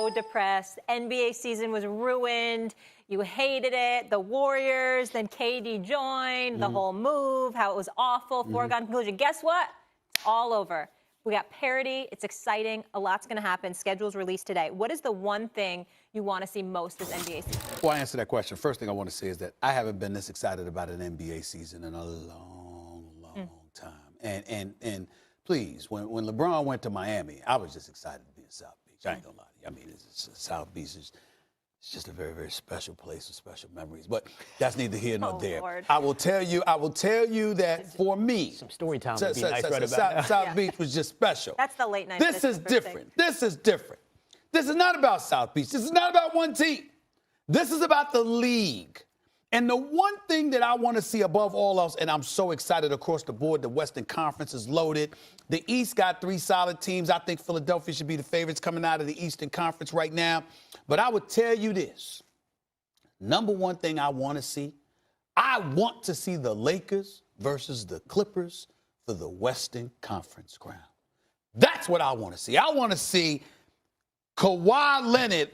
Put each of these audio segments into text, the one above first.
so depressed. NBA season was ruined. You hated it. The Warriors, then KD joined, the whole move, how it was awful, foregone conclusion. Guess what? It's all over. We got parity. It's exciting. A lot's going to happen. Schedule's released today. What is the one thing you want to see most this NBA season? Before I answer that question, first thing I want to say is that I haven't been this excited about an NBA season in a long time. And please, when LeBron went to Miami, I was just excited to be in South Beach. I ain't gonna lie to you. I mean, South Beach is just a very, very special place with special memories. But that's neither here nor there. Lord. I will tell you that for me, some story time would be nice right about now. South Beach was just special. That's the late night. This is different. This is different. This is not about South Beach. This is not about one team. This is about the league. And the one thing that I want to see above all else, and I'm so excited across the board, the Western Conference is loaded. The East got 3 solid teams. I think Philadelphia should be the favorites coming out of the Eastern Conference right now. But I would tell you this. Number one thing I want to see, I want to see the Lakers versus the Clippers for the Western Conference crown. That's what I want to see. I want to see Kawhi Leonard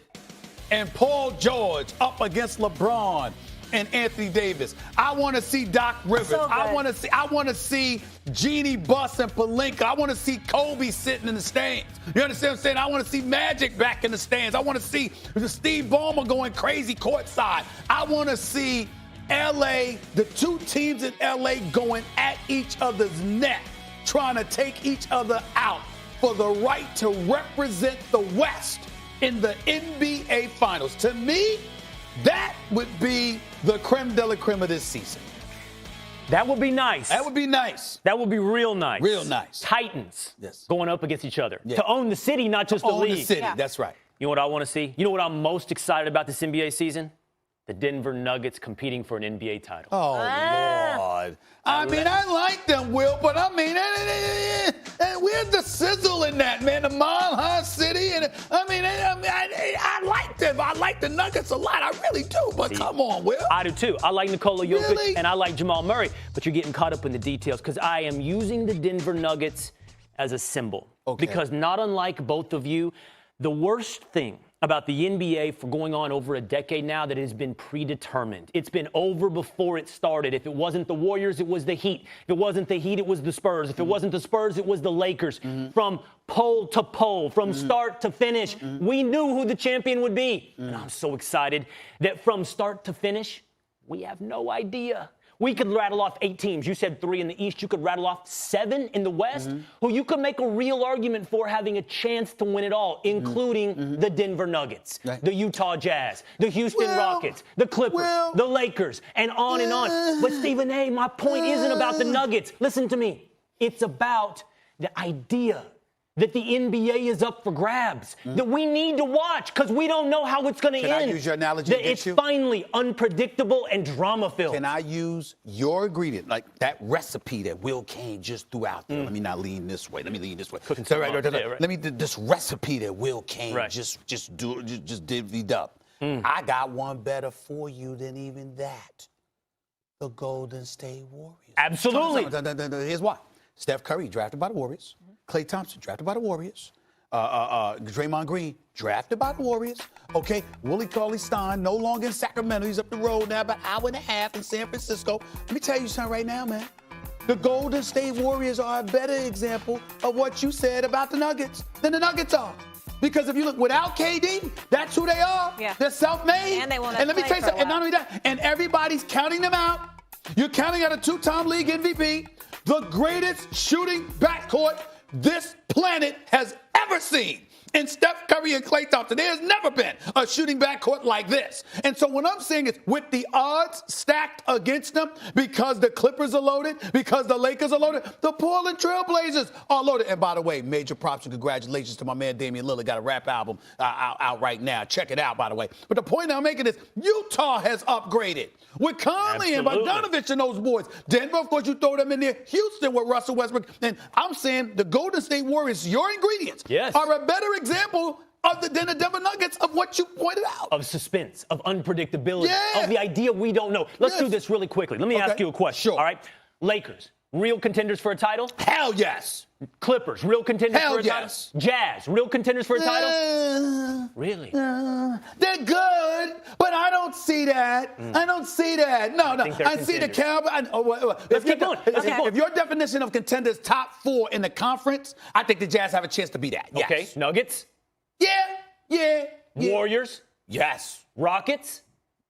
and Paul George up against LeBron and Anthony Davis. I want to see Doc Rivers. So I want to see Jeannie Buss and Pelinka. I want to see Kobe sitting in the stands. You understand what I'm saying? I want to see Magic back in the stands. I want to see Steve Ballmer going crazy courtside. I want to see LA, the 2 teams in LA going at each other's neck, trying to take each other out for the right to represent the West in the NBA Finals. To me, that would be the creme de la creme of this season. That would be nice. That would be nice. That would be real nice. Real nice. Titans going up against each other. Yeah. To own the city, not just the league. Own the city, that's right. You know what I want to see? You know what I'm most excited about this NBA season? The Denver Nuggets competing for an NBA title. Oh, Lord. I mean, I like them, Will, but I mean, where's the sizzle in that, man? The Mile High City. And I like them. I like the Nuggets a lot. I really do. But come on, Will. I do, too. I like Nikola Jokic, Really? and I like Jamal Murray. But you're getting caught up in the details because I am using the Denver Nuggets as a symbol. Okay. Because not unlike both of you, the worst thing about the NBA for going on over a decade now that it has been predetermined. It's been over before it started. If it wasn't the Warriors, it was the Heat. If it wasn't the Heat, it was the Spurs. If it wasn't the Spurs, it was the Lakers. From pole to pole, from start to finish, we knew who the champion would be. And I'm so excited that from start to finish, we have no idea. We could rattle off 8 teams. You said 3 in the East. You could rattle off 7 in the West, who you could make a real argument for having a chance to win it all, including the Denver Nuggets, the Utah Jazz, the Houston Rockets, the Clippers, the Lakers, and on and on. But Stephen A., my point isn't about the Nuggets. Listen to me. It's about the idea that the NBA is up for grabs, that we need to watch because we don't know how it's going to end. Can I use your analogy that against it's you? finally unpredictable and drama-filled. Can I use your ingredient, like that recipe that Will Kane just threw out there? Let me not lean this way. Let me lean this way. Let me do this recipe that Will Kane just divvied up. I got one better for you than even that. The Golden State Warriors. Absolutely. Here's why. Steph Curry, drafted by the Warriors. Klay Thompson, drafted by the Warriors. Draymond Green, drafted by the Warriors. Okay, Willie Cauley-Stein, no longer in Sacramento. He's up the road now, about an hour and a half in San Francisco. Let me tell you something right now, man. The Golden State Warriors are a better example of what you said about the Nuggets than the Nuggets are. Because if you look, without KD, that's who they are. Yeah. They're self-made. And they won't And let me play tell you for a something, and not while. only that, and everybody's counting them out. You're counting out a 2-time league MVP, the greatest shooting backcourt this planet has ever seen. And Steph Curry and Klay Thompson, there has never been a shooting backcourt like this. And so what I'm saying is, with the odds stacked against them, because the Clippers are loaded, because the Lakers are loaded, the Portland Trailblazers are loaded. And by the way, major props and congratulations to my man Damian Lillard. Got a rap album out right now. Check it out, by the way. But the point I'm making is, Utah has upgraded with Conley and Bogdanovich and those boys. Denver, of course, you throw them in there. Houston with Russell Westbrook. And I'm saying the Golden State Warriors, your ingredients, are a better example of the Denver Nuggets of what you pointed out. Of suspense, of unpredictability, of the idea we don't know. Let's do this really quickly. Let me ask you a question. Sure. All right. Lakers, real contenders for a title? Hell yes. Clippers, real contenders Hell for a yes. title? Jazz, real contenders for a title? Really? They're good, but I don't see that. I don't see that. No. think they're I see the contenders. Cowboys. Let's keep going. Let's keep going. If your definition of contenders top 4 in the conference, I think the Jazz have a chance to be that. Yes. Okay, Nuggets, Yeah. Warriors, Yes. Rockets,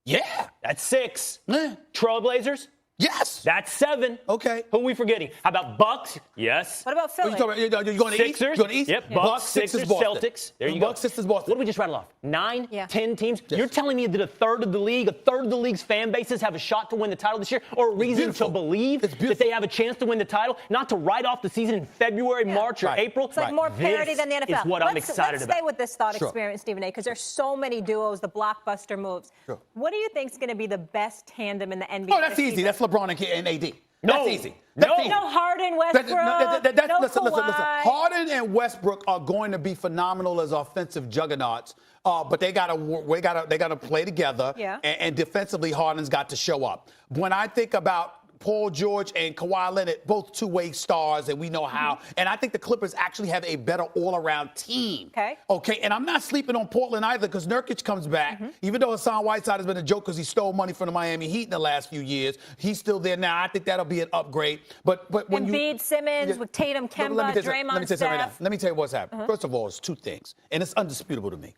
Yeah. that's 6. Yeah. Trailblazers, Yes. that's 7. Okay. Who are we forgetting? How about Bucks? Yes. What about You're Philly? going to the East? Sixers? You going to East? Yep. Bucks, Bucks, Sixers, Boston. Celtics. There you go. Bucks, Sixers, Boston. What did we just rattle off? 9, Yeah. 10 teams? Yes. You're telling me that a third of the league's fan bases have a shot to win the title this year, or a reason to beautiful. believe It's that beautiful. they have a chance to win the title, not to write off the season in February, March, or Right. April? It's like more parity This than the NFL. is what I'm let's excited stay about. with this thought Sure. experiment, Stephen A., because there's so many duos, the blockbuster moves. Sure. What do you think is going to be the best tandem in the NBA? Oh, that's this easy. season? That's LeBron and AD. No. That's easy. No. That's easy. No Harden, Westbrook. No Listen. Kawhi. Harden and Westbrook are going to be phenomenal as offensive juggernauts, but they gotta play together. Yeah. And defensively, Harden's got to show up. When I think about Paul George and Kawhi Leonard, both two-way stars, and we know how. And I think the Clippers actually have a better all-around team. Okay. And I'm not sleeping on Portland either because Nurkic comes back. Even though Hassan Whiteside has been a joke because he stole money from the Miami Heat in the last few years, he's still there now. I think that'll be an upgrade. But when Embiid, Simmons, with Tatum, Kemba, Draymond, Steph. Let me tell you what's happening. First of all, it's 2 things, and it's undisputable to me.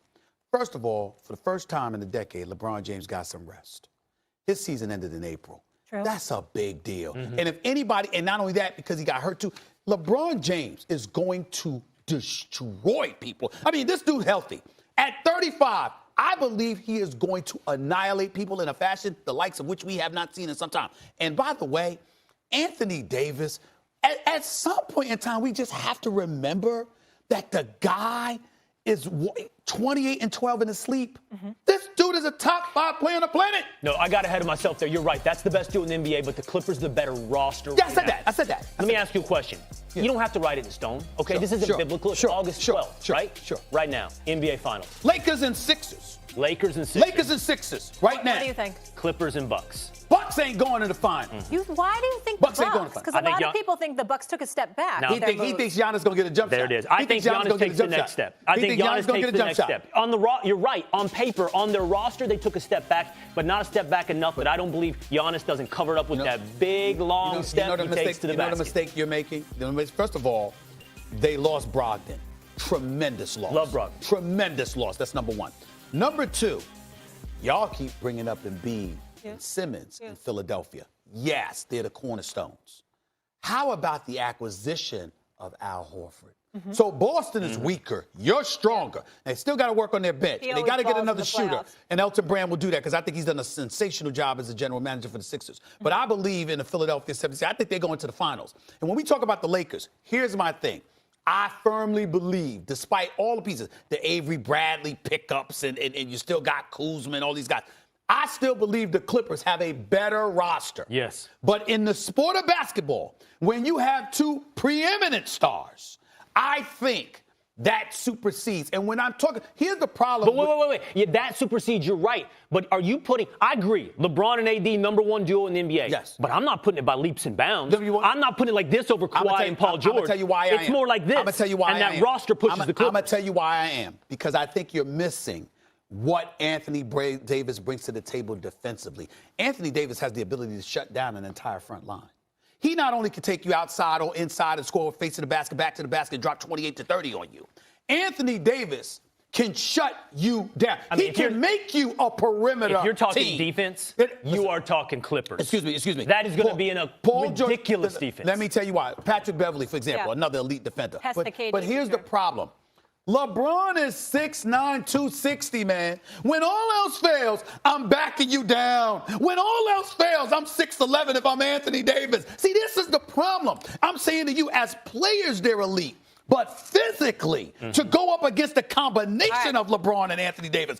First of all, for the first time in a decade, LeBron James got some rest. His season ended in April. True. That's a big deal. And if anybody, and not only that, because he got hurt too, LeBron James is going to destroy people. I mean, this dude's healthy. At 35, I believe he is going to annihilate people in a fashion the likes of which we have not seen in some time. And by the way, Anthony Davis, at some point in time, we just have to remember that the guy is 28 and 12 in his sleep. This dude is a top 5 player on the planet. No, I got ahead of myself there. You're right. That's the best duo in the NBA, but the Clippers the better roster. Yeah, I said that. Let me ask you a question. Yeah. You don't have to write it in stone, okay? Sure, This isn't sure, biblical. It's sure, August sure, 12th, sure, right? sure. Right now, NBA Finals. Lakers and Sixers. Lakers and Sixers. Lakers and Sixers right now. What do you think? Clippers and Bucks. Bucks ain't going to the finals. Why do you think Bucks the ain't going Bucks? to Because I a think lot of people think the Bucks took a step back. No. with their He moves. thinks Giannis going to get a jump There shot. it is. I think Giannis gonna get a takes the jump next shot. step. I He think Giannis gonna takes get a the jump next shot. step. You're right. On paper, on their roster, they took a step back, but not a step back enough. But I don't believe Giannis doesn't cover it up with that big, long step he takes to the You know basket. the mistake you're making? First of all, they lost Brogdon. Tremendous loss. Love Brogdon. Tremendous loss. That's number 1. Number 2, y'all keep bringing up Embiid and Simmons in Philadelphia. Yes, they're the cornerstones. How about the acquisition of Al Horford? So Boston is weaker. You're stronger. They still got to work on their bench. He They always got to get falls in another the shooter. playoffs. And Elton Brand will do that because I think he's done a sensational job as a general manager for the Sixers. But I believe in the Philadelphia 76ers. I think they're going to the finals. And when we talk about the Lakers, here's my thing. I firmly believe, despite all the pieces, the Avery Bradley pickups, and you still got Kuzma and all these guys, I still believe the Clippers have a better roster. Yes. But in the sport of basketball, when you have 2 preeminent stars, I think that supersedes. And when I'm talking, here's the problem. But wait. Yeah, that supersedes, you're right. But are you putting, I agree, LeBron and AD, number 1 duo in the NBA. Yes. But I'm not putting it by leaps and bounds. W- I'm not putting it like this over Kawhi and Paul George. I'm going to tell you why I am. It's more like this. I'm going to tell you why and I am. that roster pushes the Clippers. I'm going to tell you why I am. Because I think you're missing what Anthony Davis brings to the table defensively. Anthony Davis has the ability to shut down an entire front line. He not only can take you outside or inside and score facing the basket, back to the basket, drop 28 to 30 on you. Anthony Davis can shut you down. He can make you a perimeter If you're talking team. defense, you you are talking Clippers. Excuse me. That is going to be in a ridiculous defense. Let me tell you why. Patrick Beverly, for example, Yeah. another elite defender. Test the KD But here's for the sure. problem. LeBron is 6'9", 260, man. When all else fails, I'm backing you down. When all else fails, I'm 6'11" if I'm Anthony Davis. See, this is the problem. I'm saying to you, as players, they're elite. But physically, to go up against the combination of LeBron and Anthony Davis,